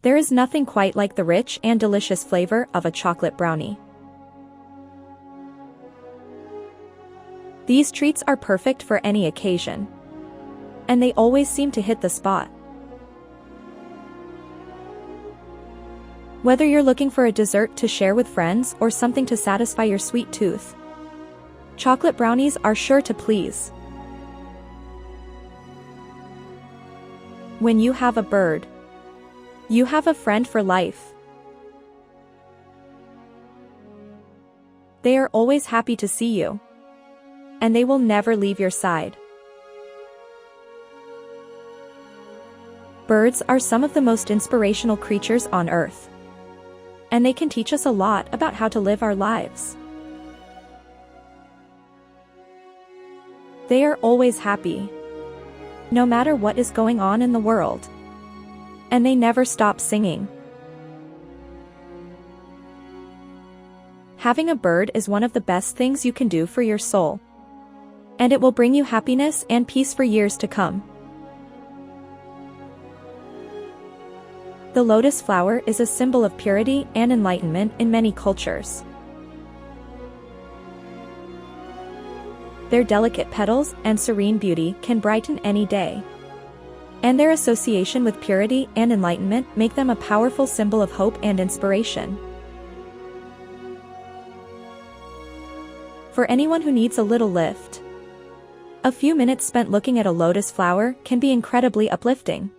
There is nothing quite like the rich and delicious flavor of a chocolate brownie. These treats are perfect for any occasion. And they always seem to hit the spot. Whether you're looking for a dessert to share with friends or something to satisfy your sweet tooth, chocolate brownies are sure to please. When you have a bird, you have a friend for life. They are always happy to see you, and they will never leave your side. Birds are some of the most inspirational creatures on Earth, and they can teach us a lot about how to live our lives. They are always happy, no matter what is going on in the world, and they never stop singing. Having a bird is one of the best things you can do for your soul, and it will bring you happiness and peace for years to come. The lotus flower is a symbol of purity and enlightenment in many cultures. Their delicate petals and serene beauty can brighten any day, and their association with purity and enlightenment make them a powerful symbol of hope and inspiration. For anyone who needs a little lift, a few minutes spent looking at a lotus flower can be incredibly uplifting.